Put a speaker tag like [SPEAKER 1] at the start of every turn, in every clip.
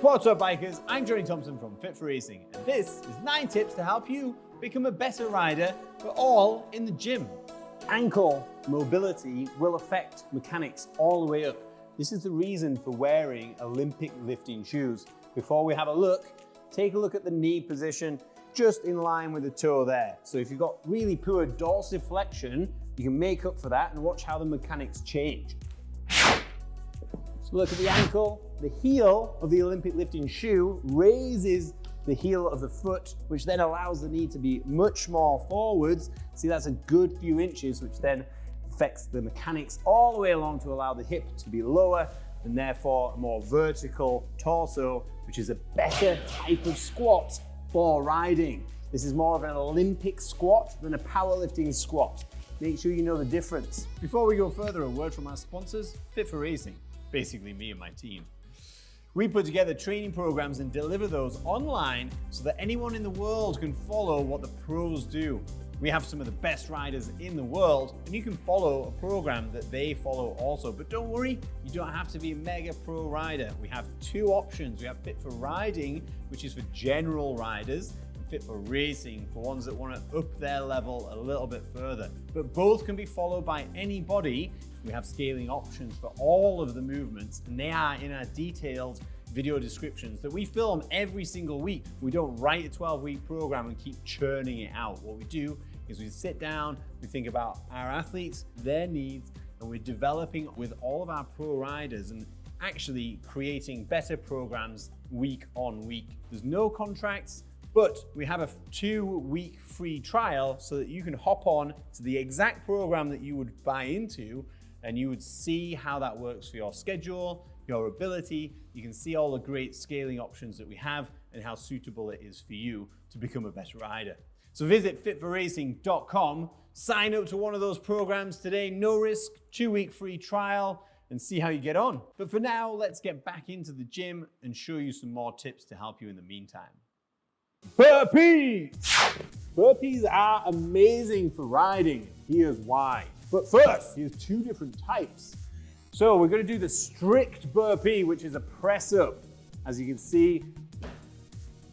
[SPEAKER 1] What's up bikers, I'm Johnny Thompson from Fit for Racing, and this is 9 tips to help you become a better rider, but all in the gym. Ankle mobility will affect mechanics all the way up. This is the reason for wearing Olympic lifting shoes. Before we have a look, take a look at the knee position, just in line with the toe there. So if you've got really poor dorsiflexion, you can make up for that and watch how the mechanics change. So look at the ankle. The heel of the Olympic lifting shoe raises the heel of the foot, which then allows the knee to be much more forwards. See, that's a good few inches, which then affects the mechanics all the way along to allow the hip to be lower and therefore a more vertical torso, which is a better type of squat for riding. This is more of an Olympic squat than a powerlifting squat. Make sure you know the difference. Before we go further, a word from our sponsors, Fit for Racing, basically me and my team. We put together training programs and deliver those online so that anyone in the world can follow what the pros do. We have some of the best riders in the world, and you can follow a program that they follow also. But don't worry, you don't have to be a mega pro rider. We have 2 options. We have Fit for Riding, which is for general riders, and Fit for Racing for ones that want to up their level a little bit further. But both can be followed by anybody. We have scaling options for all of the movements, and they are in our detailed video descriptions that we film every single week. We don't write a 12-week program and keep churning it out. What we do is we sit down, we think about our athletes, their needs, and we're developing with all of our pro riders and actually creating better programs week on week. There's no contracts, but we have a 2-week free trial so that you can hop on to the exact program that you would buy into, and you would see how that works for your schedule, your ability. You can see all the great scaling options that we have and how suitable it is for you to become a better rider. So visit fitforracing.com, sign up to one of those programs today, no risk, 2-week free trial, and see how you get on. But for now, let's get back into the gym and show you some more tips to help you in the meantime. Burpees! Burpees are amazing for riding. Here's why. But first, here's 2 different types. So we're going to do the strict burpee, which is a press up. As you can see,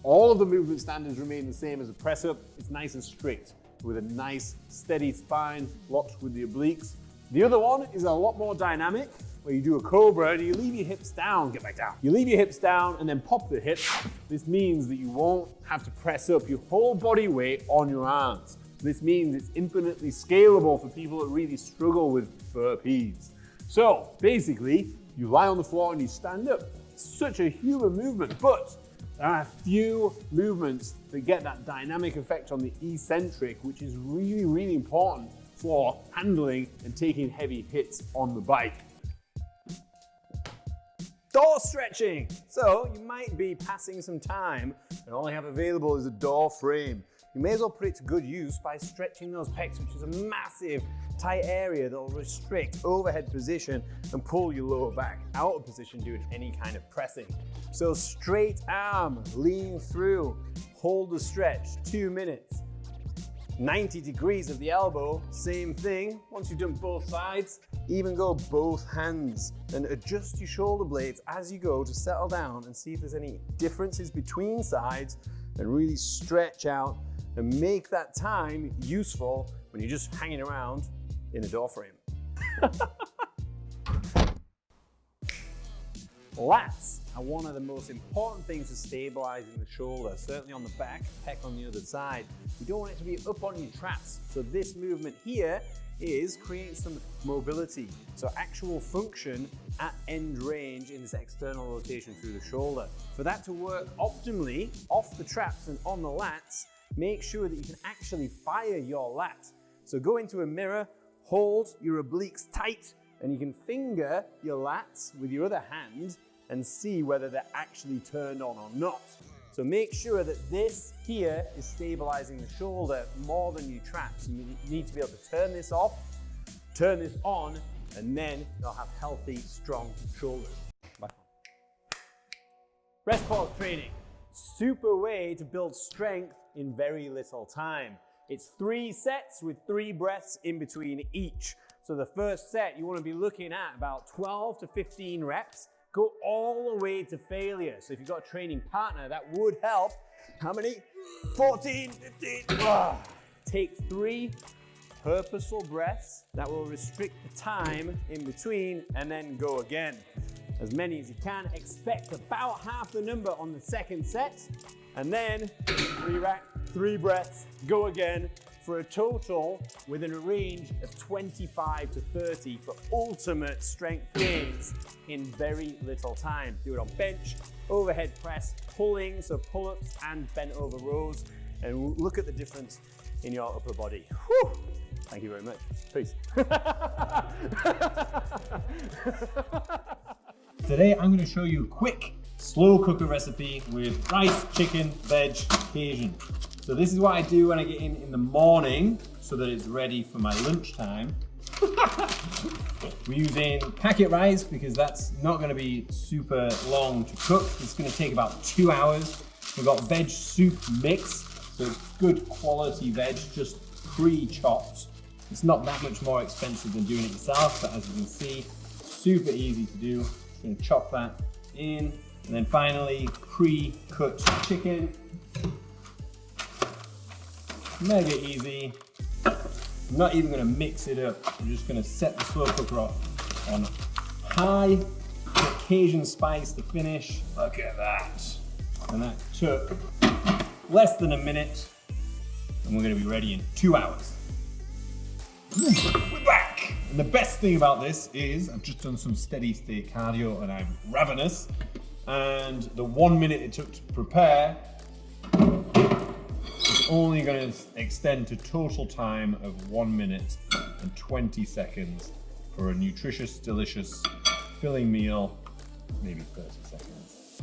[SPEAKER 1] all of the movement standards remain the same as a press up. It's nice and strict with a nice steady spine locked with the obliques. The other one is a lot more dynamic, where you do a cobra and you leave your hips down, get back down. You leave your hips down and then pop the hips. This means that you won't have to press up your whole body weight on your arms. This means it's infinitely scalable for people that really struggle with burpees. So basically, you lie on the floor and you stand up. It's such a human movement, but there are a few movements that get that dynamic effect on the eccentric, which is really, really important for handling and taking heavy hits on the bike. Door stretching. So you might be passing some time and all you have available is a door frame. You may as well put it to good use by stretching those pecs, which is a massive tight area that will restrict overhead position and pull your lower back out of position doing any kind of pressing. So straight arm, lean through, hold the stretch, 2 minutes. 90 degrees of the elbow, same thing. Once you've done both sides, even go both hands and adjust your shoulder blades as you go to settle down and see if there's any differences between sides and really stretch out and make that time useful when you're just hanging around in a door frame. Lats are one of the most important things for stabilizing the shoulder, certainly on the back, pec on the other side. You don't want it to be up on your traps. So this movement here is creating some mobility. So actual function at end range in this external rotation through the shoulder. For that to work optimally off the traps and on the lats, make sure that you can actually fire your lat. So go into a mirror, hold your obliques tight, and you can finger your lats with your other hand and see whether they're actually turned on or not. So make sure that this here is stabilizing the shoulder more than your traps. You need to be able to turn this off, turn this on, and then you'll have healthy, strong shoulders. Rest pause training. Super way to build strength in very little time. It's 3 sets with 3 breaths in between each. So the first set, you want to be looking at about 12 to 15 reps, go all the way to failure. So if you've got a training partner, that would help. How many? 14, 15. Take 3 purposeful breaths that will restrict the time in between, and then go again. As many as you can. Expect about half the number on the second set, and then re-rack, 3 breaths, go again, for a total within a range of 25 to 30 for ultimate strength gains in very little time. Do it on bench, overhead press, pulling, so pull-ups and bent over rows, and look at the difference in your upper body. Whew. Thank you very much. Peace.
[SPEAKER 2] Today I'm going to show you a quick slow cooker recipe with rice, chicken, veg, Cajun. So this is what I do when I get in the morning so that it's ready for my lunchtime. We're using packet rice because that's not going to be super long to cook. It's going to take about 2 hours. We've got veg soup mix, so it's good quality veg, just pre-chopped. It's not that much more expensive than doing it yourself, but as you can see, super easy to do. Just going to chop that in, and then finally pre-cut chicken. Mega easy. I'm not even going to mix it up. I'm just going to set the slow cooker off on high, Cajun spice to finish. Look at that. And that took less than a minute, and we're going to be ready in 2 hours. We're back! And the best thing about this is I've just done some steady state cardio and I'm ravenous. And the 1 minute it took to prepare is only going to extend to total time of 1 minute and 20 seconds for a nutritious, delicious, filling meal, maybe 30 seconds.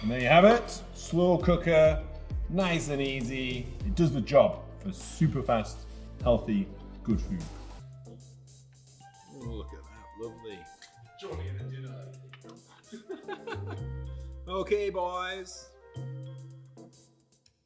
[SPEAKER 2] And there you have it. Slow cooker, nice and easy. It does the job for super fast, healthy, good food.
[SPEAKER 1] Oh, look at that, lovely.
[SPEAKER 2] Johnny and the dinner.
[SPEAKER 1] Okay, boys.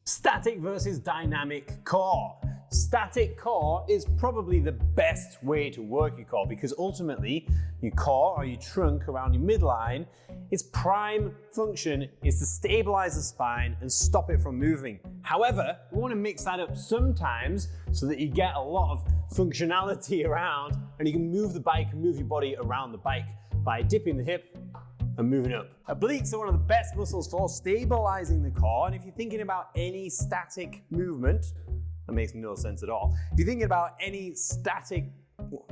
[SPEAKER 1] Static versus dynamic core. Static core is probably the best way to work your core because ultimately your core or your trunk around your midline, its prime function is to stabilize the spine and stop it from moving. However, we want to mix that up sometimes so that you get a lot of functionality around and you can move the bike and move your body around the bike by dipping the hip and moving up. Obliques are one of the best muscles for stabilizing the core, and if you're thinking about any static movement, that makes no sense at all. If you're thinking about any static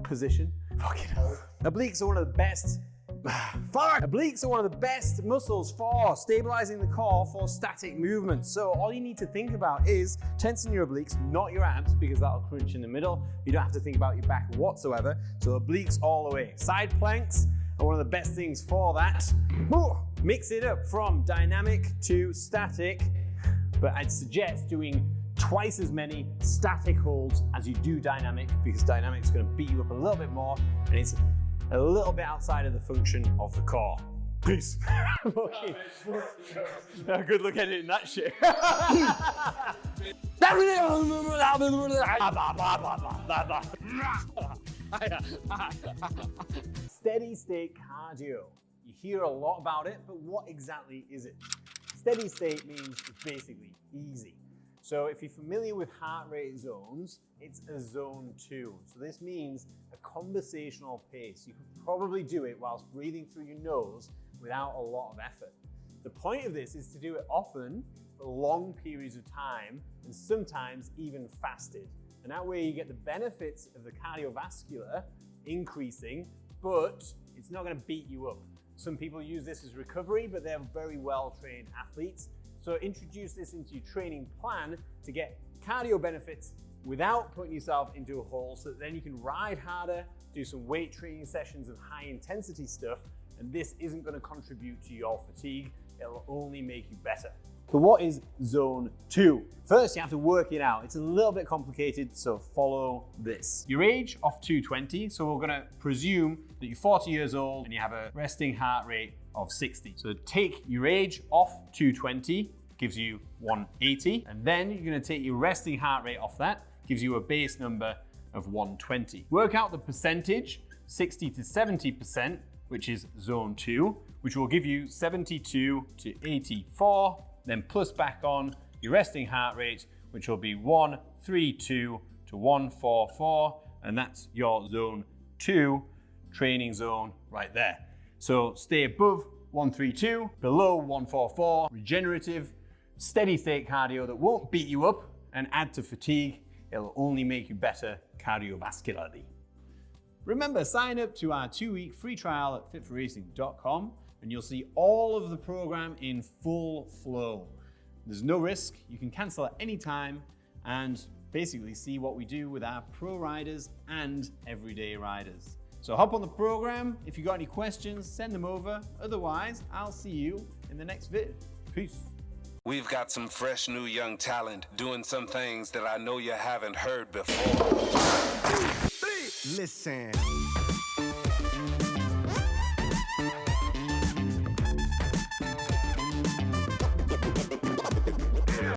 [SPEAKER 1] position, fucking hell. Obliques are one of the best Obliques are one of the best muscles for stabilizing the core for static movements. So all you need to think about is tensing your obliques, not your abs, because that'll crunch in the middle. You don't have to think about your back whatsoever. So obliques all the way. Side planks are one of the best things for that. Mix it up from dynamic to static, but I'd suggest doing twice as many static holds as you do dynamic, because dynamic is going to beat you up a little bit more, and it's a little bit outside of the function of the core. Peace. Okay. Good luck editing that shit. Steady state cardio. You hear a lot about it, but what exactly is it? Steady state means it's basically easy. So if you're familiar with heart rate zones, it's a zone 2. So this means a conversational pace. You could probably do it whilst breathing through your nose without a lot of effort. The point of this is to do it often for long periods of time and sometimes even fasted. And that way you get the benefits of the cardiovascular increasing, but it's not going to beat you up. Some people use this as recovery, but they're very well-trained athletes. So introduce this into your training plan to get cardio benefits without putting yourself into a hole, so that then you can ride harder, do some weight training sessions of high intensity stuff, and this isn't going to contribute to your fatigue. It'll only make you better. But what is zone 2? First, you have to work it out. It's a little bit complicated, so follow this. Your age off 220, so we're going to presume that you're 40 years old and you have a resting heart rate of 60. So take your age off 220, gives you 180, and then you're going to take your resting heart rate off that, gives you a base number of 120. Work out the percentage, 60 to 70%, which is zone 2, which will give you 72 to 84, then plus back on your resting heart rate, which will be 132 to 144, and that's your zone 2 training zone right there. So stay above 132, below 144, regenerative, steady state cardio that won't beat you up and add to fatigue. It'll only make you better cardiovascularly. Remember, sign up to our 2-week free trial at fitforracing.com and you'll see all of the program in full flow. There's no risk, you can cancel at any time and basically see what we do with our pro riders and everyday riders. So hop on the program. If you got any questions, send them over. Otherwise, I'll see you in the next vid. Peace.
[SPEAKER 3] We've got some fresh new young talent doing some things that I know you haven't heard before.
[SPEAKER 4] Listen.